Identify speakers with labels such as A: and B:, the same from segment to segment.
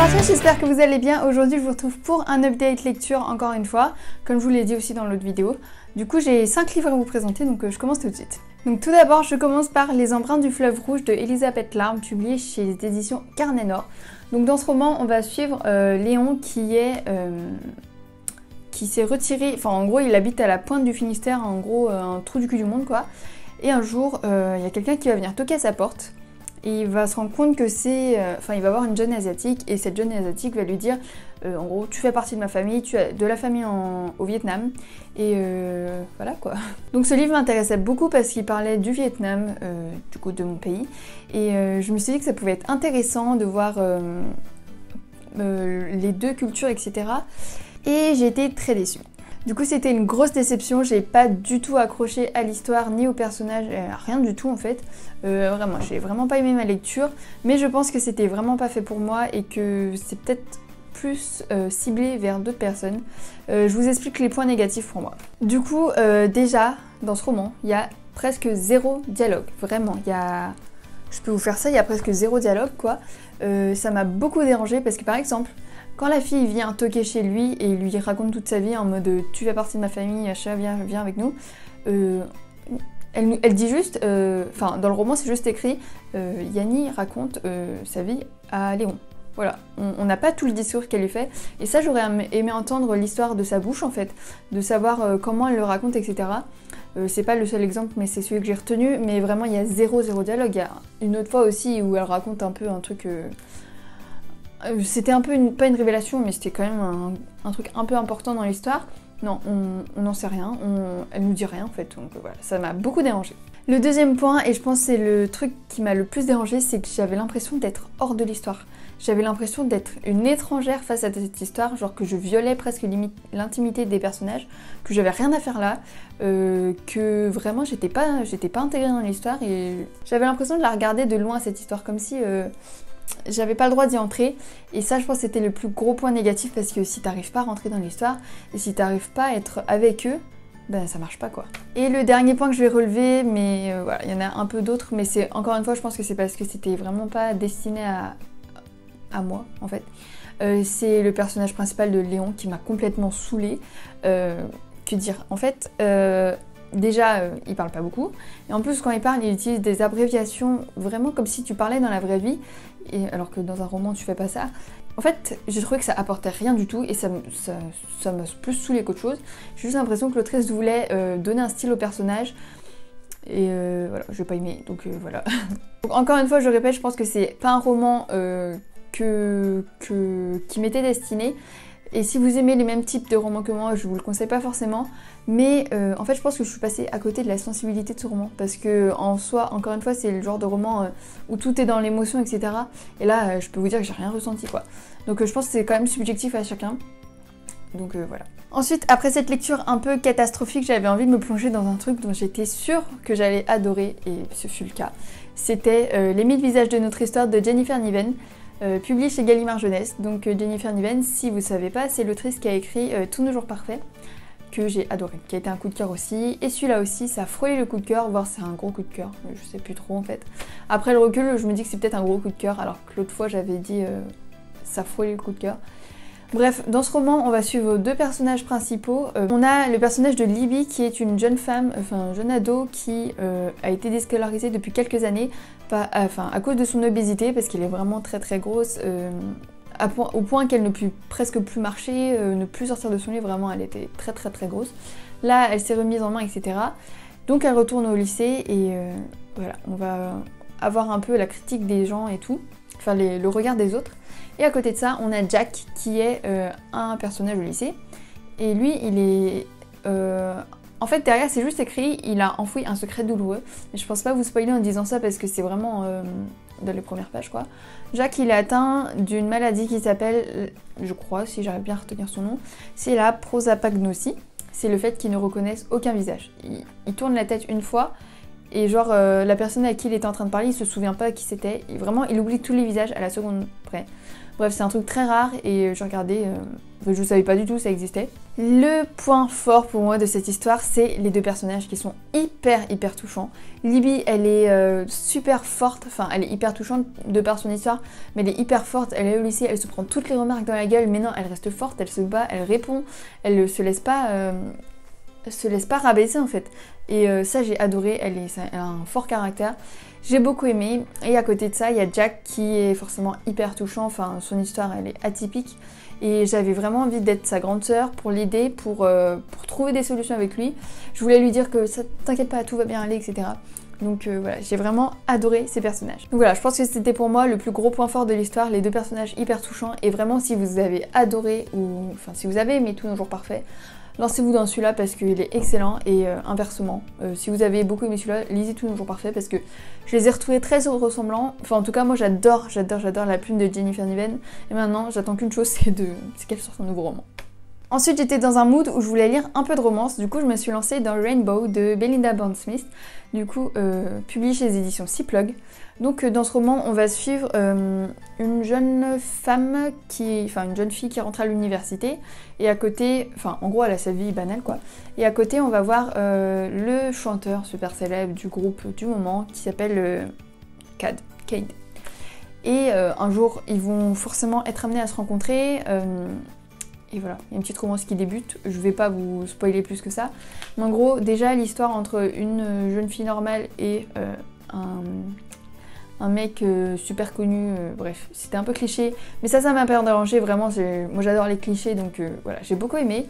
A: Bonjour à tous, j'espère que vous allez bien. Aujourd'hui je vous retrouve pour un update lecture encore une fois, comme je vous l'ai dit aussi dans l'autre vidéo. Du coup j'ai 5 livres à vous présenter, donc je commence tout de suite. Donc tout d'abord je commence par Les Empreintes du fleuve rouge de Elisabeth Larme, publié chez les éditions Carnet Nord. Donc dans ce roman on va suivre Léon qui s'est retiré, enfin en gros il habite à la pointe du Finistère, en gros un trou du cul du monde quoi. Et un jour il y a quelqu'un qui va venir toquer à sa porte. Et il va se rendre compte que c'est... il va voir une jeune asiatique et cette jeune asiatique va lui dire en gros, tu fais partie de ma famille, tu as de la famille au Vietnam et voilà quoi. Donc ce livre m'intéressait beaucoup parce qu'il parlait du Vietnam, du coup de mon pays. Et je me suis dit que ça pouvait être intéressant de voir les deux cultures, etc. Et j'ai été très déçue. Du coup c'était une grosse déception, j'ai pas du tout accroché à l'histoire ni au personnage, rien du tout en fait. Vraiment, j'ai vraiment pas aimé ma lecture, mais je pense que c'était vraiment pas fait pour moi et que c'est peut-être plus ciblé vers d'autres personnes. Je vous explique les points négatifs pour moi. Du coup, déjà, dans ce roman, il y a presque zéro dialogue, vraiment. Je peux vous faire ça, il y a presque zéro dialogue quoi. Ça m'a beaucoup dérangée parce que par exemple, quand la fille vient toquer chez lui et lui raconte toute sa vie en mode tu fais partie de ma famille, achat, viens avec nous, elle dit juste, dans le roman c'est juste écrit, Yanni raconte sa vie à Léon. Voilà, on n'a pas tout le discours qu'elle lui fait, et ça j'aurais aimé entendre l'histoire de sa bouche en fait, de savoir comment elle le raconte, etc. C'est pas le seul exemple, mais c'est celui que j'ai retenu, mais vraiment il y a zéro dialogue. Il y a une autre fois aussi où elle raconte un peu un truc... c'était un peu pas une révélation, mais c'était quand même un truc un peu important dans l'histoire. Non, on n'en sait rien, elle nous dit rien en fait, donc voilà, ça m'a beaucoup dérangée. Le deuxième point, et je pense que c'est le truc qui m'a le plus dérangée, c'est que j'avais l'impression d'être hors de l'histoire. J'avais l'impression d'être une étrangère face à cette histoire, genre que je violais presque l'intimité des personnages, que j'avais rien à faire là, que vraiment j'étais pas intégrée dans l'histoire et j'avais l'impression de la regarder de loin cette histoire, comme si... j'avais pas le droit d'y entrer, et ça je pense que c'était le plus gros point négatif, parce que si t'arrives pas à rentrer dans l'histoire et si t'arrives pas à être avec eux, ben ça marche pas quoi. Et le dernier point que je vais relever, mais voilà, il y en a un peu d'autres, mais c'est encore une fois je pense que c'est parce que c'était vraiment pas destiné à moi en fait. C'est le personnage principal de Léon qui m'a complètement saoulée. Que dire, en fait déjà, il parle pas beaucoup, et en plus quand il parle, il utilise des abréviations vraiment comme si tu parlais dans la vraie vie, et alors que dans un roman tu fais pas ça. En fait, j'ai trouvé que ça apportait rien du tout, et ça m'a plus saoulé qu'autre chose. J'ai juste l'impression que l'autrice voulait donner un style au personnage, et voilà, j'ai pas aimé, donc voilà. Donc, encore une fois, je répète, je pense que c'est pas un roman qui m'était destiné. Et si vous aimez les mêmes types de romans que moi, je vous le conseille pas forcément. Mais en fait, je pense que je suis passée à côté de la sensibilité de ce roman. Parce que en soi, encore une fois, c'est le genre de roman où tout est dans l'émotion, etc. Et là, je peux vous dire que j'ai rien ressenti, quoi. Donc je pense que c'est quand même subjectif à chacun. Donc voilà. Ensuite, après cette lecture un peu catastrophique, j'avais envie de me plonger dans un truc dont j'étais sûre que j'allais adorer, et ce fut le cas. C'était Les 1000 visages de notre histoire de Jennifer Niven. Publié chez Gallimard Jeunesse. Donc Jennifer Niven, si vous savez pas, c'est l'autrice qui a écrit Tous nos jours parfaits, que j'ai adoré, qui a été un coup de cœur aussi. Et celui-là aussi, ça a frôlé le coup de cœur, voire c'est un gros coup de cœur, je sais plus trop en fait. Après le recul, je me dis que c'est peut-être un gros coup de cœur, alors que l'autre fois j'avais dit ça frôlait le coup de cœur. Bref, dans ce roman, on va suivre deux personnages principaux. On a le personnage de Libby qui est une jeune femme, un jeune ado qui a été déscolarisée depuis quelques années à cause de son obésité, parce qu'elle est vraiment très grosse, au point qu'elle ne peut presque plus marcher, ne plus sortir de son lit, vraiment elle était très grosse. Là, elle s'est remise en main, etc. Donc elle retourne au lycée et voilà, on va avoir un peu la critique des gens et tout, enfin le regard des autres. Et à côté de ça, on a Jack qui est un personnage au lycée. Et lui, il est... En fait, derrière, c'est juste écrit, il a enfoui un secret douloureux. Mais je pense pas vous spoiler en disant ça parce que c'est vraiment dans les premières pages, quoi. Jack, il est atteint d'une maladie qui s'appelle, je crois, si j'arrive bien à retenir son nom, c'est la prosopagnosie. C'est le fait qu'il ne reconnaisse aucun visage. Il tourne la tête une fois et genre la personne à qui il était en train de parler, il se souvient pas qui c'était. Vraiment, il oublie tous les visages à la seconde près. Bref, c'est un truc très rare et je regardais, je savais pas du tout que ça existait. Le point fort pour moi de cette histoire, c'est les deux personnages qui sont hyper touchants. Libby, elle est super forte, enfin elle est hyper touchante de par son histoire, mais elle est hyper forte, elle est au lycée, elle se prend toutes les remarques dans la gueule, mais non, elle reste forte, elle se bat, elle répond, elle se laisse pas rabaisser en fait. Et ça j'ai adoré, elle a un fort caractère. J'ai beaucoup aimé, et à côté de ça, il y a Jack qui est forcément hyper touchant, enfin son histoire elle est atypique, et j'avais vraiment envie d'être sa grande sœur pour l'aider, pour trouver des solutions avec lui. Je voulais lui dire que ça t'inquiète pas, tout va bien aller, etc. Donc voilà, j'ai vraiment adoré ces personnages. Donc voilà, je pense que c'était pour moi le plus gros point fort de l'histoire, les deux personnages hyper touchants, et vraiment si vous avez adoré, ou enfin si vous avez aimé Tous nos jours parfaits, lancez-vous dans celui-là parce qu'il est excellent, et inversement, si vous avez beaucoup aimé celui-là, lisez Tous nos jours parfaits parce que je les ai retrouvés très ressemblants. Enfin en tout cas moi j'adore la plume de Jennifer Niven, et maintenant j'attends qu'une chose, c'est qu'elle sorte un nouveau roman. Ensuite j'étais dans un mood où je voulais lire un peu de romance, du coup je me suis lancée dans Rainbow de Belinda Bond-Smith, du coup publié chez les éditions Sea-Plug. Donc dans ce roman on va suivre une jeune femme une jeune fille qui rentre à l'université, et à côté, enfin en gros elle a sa vie banale quoi, et à côté on va voir le chanteur super célèbre du groupe du moment qui s'appelle Cade. Et un jour ils vont forcément être amenés à se rencontrer. Et voilà, il y a une petite romance qui débute, je vais pas vous spoiler plus que ça. Mais en gros, déjà l'histoire entre une jeune fille normale et un mec super connu, bref, c'était un peu cliché. Mais ça m'a pas dérangé, vraiment, moi j'adore les clichés, donc voilà, j'ai beaucoup aimé.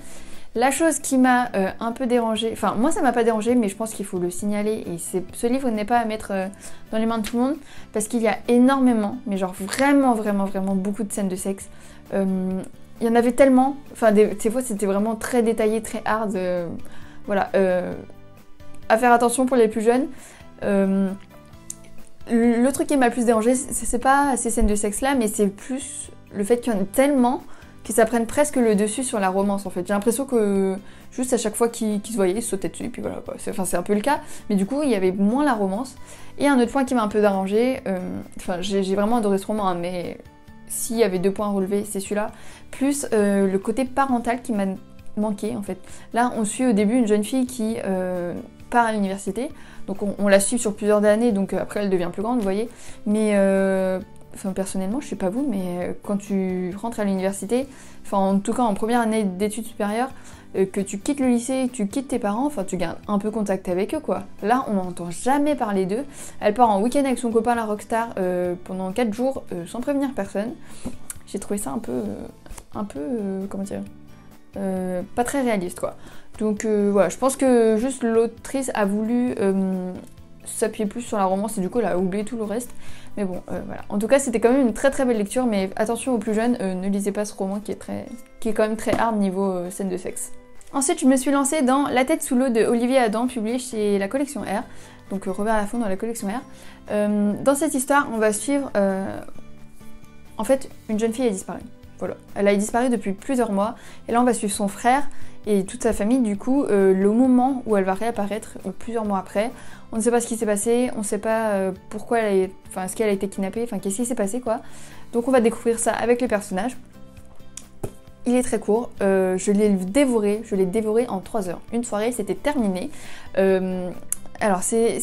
A: La chose qui m'a un peu dérangée, enfin moi ça m'a pas dérangé, mais je pense qu'il faut le signaler, et ce livre n'est pas à mettre dans les mains de tout le monde, parce qu'il y a énormément, mais genre vraiment beaucoup de scènes de sexe. Il y en avait tellement, enfin des fois c'était vraiment très détaillé, très hard, voilà, à faire attention pour les plus jeunes. Le truc qui m'a le plus dérangé, c'est pas ces scènes de sexe là, mais c'est plus le fait qu'il y en ait tellement que ça prenne presque le dessus sur la romance en fait. J'ai l'impression que juste à chaque fois qu'ils se voyaient, ils se sautaient dessus, et puis voilà quoi. C'est un peu le cas, mais du coup il y avait moins la romance. Et un autre point qui m'a un peu dérangé, j'ai vraiment adoré ce roman, hein, mais s'il y avait deux points à relever, c'est celui-là, plus le côté parental qui m'a manqué en fait. Là on suit au début une jeune fille qui part à l'université, donc on la suit sur plusieurs années, donc après elle devient plus grande, vous voyez, mais personnellement, je sais pas vous, mais quand tu rentres à l'université, enfin en tout cas en première année d'études supérieures, que tu quittes le lycée, que tu quittes tes parents, enfin tu gardes un peu contact avec eux quoi. Là on n'entend jamais parler d'eux. Elle part en week-end avec son copain la rockstar pendant 4 jours sans prévenir personne. J'ai trouvé ça un peu comment dire, pas très réaliste quoi. Donc voilà, je pense que juste l'autrice a voulu s'appuyer plus sur la romance et du coup elle a oublié tout le reste. Mais bon, voilà. En tout cas, c'était quand même une très belle lecture, mais attention aux plus jeunes, ne lisez pas ce roman qui est quand même très hard niveau scène de sexe. Ensuite, je me suis lancée dans La tête sous l'eau de Olivier Adam, publié chez la collection R, donc Robert Laffont dans la collection R. Dans cette histoire, on va suivre en fait une jeune fille a disparu. Voilà, elle a disparu depuis plusieurs mois, et là on va suivre son frère et toute sa famille du coup, le moment où elle va réapparaître plusieurs mois après. On ne sait pas ce qui s'est passé, on ne sait pas pourquoi est-ce qu'elle a été kidnappée, enfin qu'est-ce qui s'est passé quoi. Donc on va découvrir ça avec les personnages. Il est très court, je l'ai dévoré en 3 heures. Une soirée, c'était terminé. Alors c'est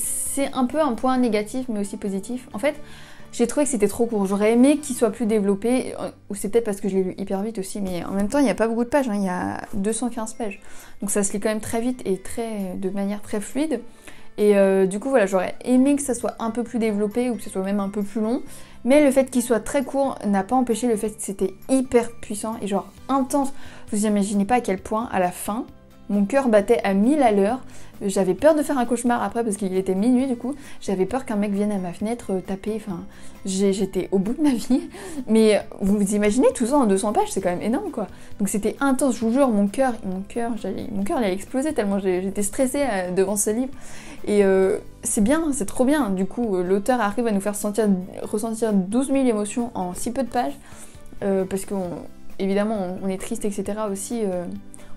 A: un peu un point négatif mais aussi positif. En fait, j'ai trouvé que c'était trop court. J'aurais aimé qu'il soit plus développé, ou c'est peut-être parce que je l'ai lu hyper vite aussi, mais en même temps il n'y a pas beaucoup de pages, hein, il y a 215 pages. Donc ça se lit quand même très vite et de manière très fluide. Et du coup voilà, j'aurais aimé que ça soit un peu plus développé ou que ce soit même un peu plus long. Mais le fait qu'il soit très court n'a pas empêché le fait que c'était hyper puissant et genre intense. Vous imaginez pas à quel point à la fin, mon cœur battait à 1000 à l'heure. J'avais peur de faire un cauchemar après parce qu'il était minuit du coup. J'avais peur qu'un mec vienne à ma fenêtre taper, enfin j'étais au bout de ma vie. Mais vous imaginez tout ça en 200 pages, c'est quand même énorme quoi. Donc c'était intense, je vous jure, mon cœur allait exploser tellement j'étais stressée devant ce livre. Et c'est bien, c'est trop bien. Du coup l'auteur arrive à nous faire ressentir 12 000 émotions en si peu de pages. Parce qu'évidemment on est triste etc. aussi.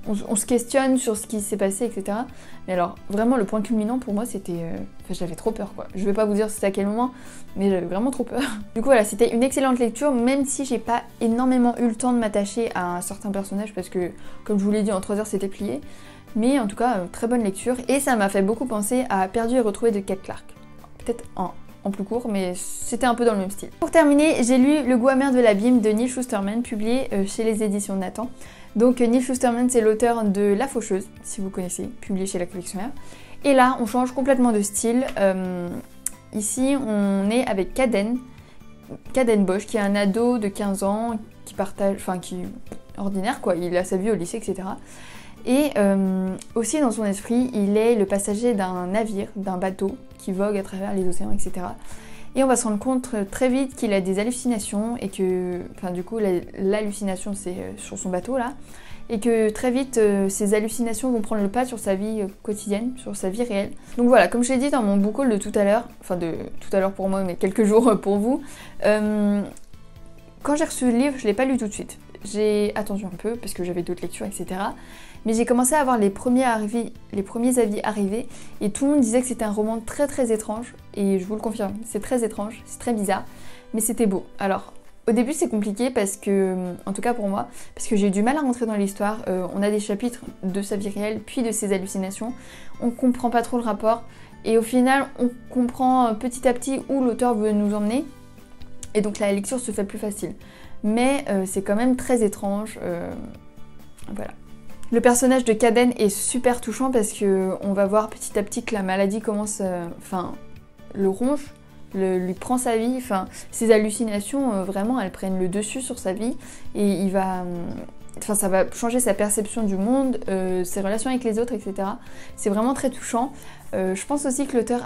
A: on se questionne sur ce qui s'est passé, etc. Mais alors, vraiment, le point culminant pour moi, c'était... Enfin, j'avais trop peur, quoi. Je vais pas vous dire c'était à quel moment, mais j'avais vraiment trop peur. Du coup, voilà, c'était une excellente lecture, même si j'ai pas énormément eu le temps de m'attacher à un certain personnage, parce que, comme je vous l'ai dit, en 3 heures, c'était plié. Mais en tout cas, très bonne lecture, et ça m'a fait beaucoup penser à Perdu et retrouvé de Kate Clark. Peut-être en plus court, mais c'était un peu dans le même style. Pour terminer, j'ai lu Le goût amer de l'abîme de Neal Shusterman, publié chez les éditions Nathan. Donc Neal Shusterman, c'est l'auteur de La Faucheuse, si vous connaissez, publié chez La Collectionnaire. Et là, on change complètement de style. Ici, on est avec Caden Bosch, qui est un ado de 15 ans, qui partage, enfin qui est ordinaire quoi, il a sa vie au lycée, etc. Et aussi dans son esprit, il est le passager d'un navire, d'un bateau qui vogue à travers les océans, etc. Et on va se rendre compte très vite qu'il a des hallucinations et que, enfin du coup, l'hallucination c'est sur son bateau là, et que très vite ces hallucinations vont prendre le pas sur sa vie quotidienne, sur sa vie réelle. Donc voilà, comme je l'ai dit dans mon book haul de tout à l'heure, enfin de tout à l'heure pour moi, mais quelques jours pour vous, quand j'ai reçu le livre, je l'ai pas lu tout de suite. J'ai attendu un peu parce que j'avais d'autres lectures, etc. Mais j'ai commencé à avoir les premiers avis arriver et tout le monde disait que c'était un roman très très étrange et je vous le confirme, c'est très étrange, c'est très bizarre, mais c'était beau. Alors au début c'est compliqué parce que, en tout cas pour moi, parce que j'ai eu du mal à rentrer dans l'histoire. On a des chapitres de sa vie réelle puis de ses hallucinations, on comprend pas trop le rapport et au final on comprend petit à petit où l'auteur veut nous emmener et donc la lecture se fait plus facile. Mais c'est quand même très étrange, voilà. Le personnage de Caden est super touchant parce que on va voir petit à petit que la maladie commence, enfin, le ronge, lui prend sa vie, enfin, ses hallucinations, vraiment, elles prennent le dessus sur sa vie et il va, enfin, ça va changer sa perception du monde, ses relations avec les autres, etc. C'est vraiment très touchant. Je pense aussi que l'auteur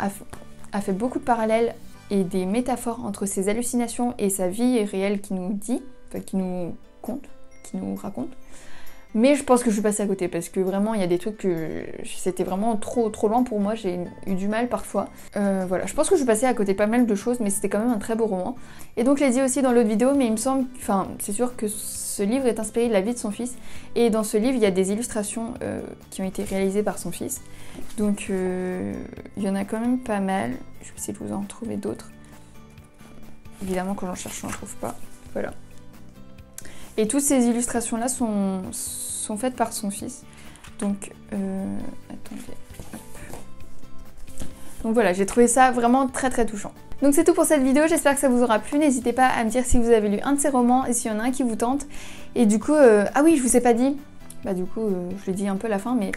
A: a fait beaucoup de parallèles et des métaphores entre ses hallucinations et sa vie réelle qui nous dit, enfin, qui nous conte, qui nous raconte. Mais je pense que je suis passée à côté parce que vraiment il y a des trucs que c'était vraiment trop loin pour moi, j'ai eu du mal parfois. Voilà, je pense que je suis passée à côté de pas mal de choses, mais c'était quand même un très beau roman. Et donc je l'ai dit aussi dans l'autre vidéo, mais il me semble, enfin c'est sûr que ce livre est inspiré de la vie de son fils. Et dans ce livre il y a des illustrations qui ont été réalisées par son fils. Donc il y en a quand même pas mal. Je vais essayer de vous en trouver d'autres. Évidemment quand j'en cherche on n'en trouve pas. Voilà. Et toutes ces illustrations-là sont faites par son fils. Donc, attendez. Hop. Donc voilà, j'ai trouvé ça vraiment très très touchant. Donc c'est tout pour cette vidéo, j'espère que ça vous aura plu. N'hésitez pas à me dire si vous avez lu un de ces romans et s'il y en a un qui vous tente. Et du coup, ah oui, je vous ai pas dit. Bah du coup, je l'ai dit un peu à la fin, mais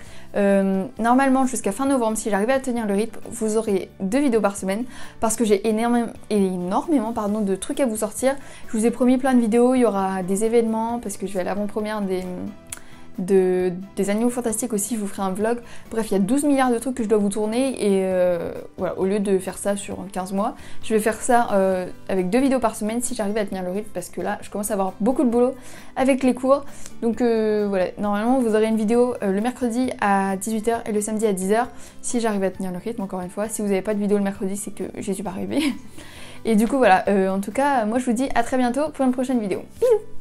A: normalement jusqu'à fin novembre, si j'arrivais à tenir le rythme, vous aurez 2 vidéos par semaine parce que j'ai énormément de trucs à vous sortir. Je vous ai promis plein de vidéos, il y aura des événements parce que je vais à l'avant-première des Animaux Fantastiques aussi, je vous ferai un vlog. Bref, il y a 12 milliards de trucs que je dois vous tourner et voilà, au lieu de faire ça sur 15 mois, je vais faire ça avec 2 vidéos par semaine si j'arrive à tenir le rythme parce que là, je commence à avoir beaucoup de boulot avec les cours. Donc voilà, normalement vous aurez une vidéo le mercredi à 18 h et le samedi à 10 h si j'arrive à tenir le rythme, encore une fois. Si vous n'avez pas de vidéo le mercredi, c'est que j'y suis pas arrivée. Et du coup voilà, en tout cas, moi je vous dis à très bientôt pour une prochaine vidéo. Bisous!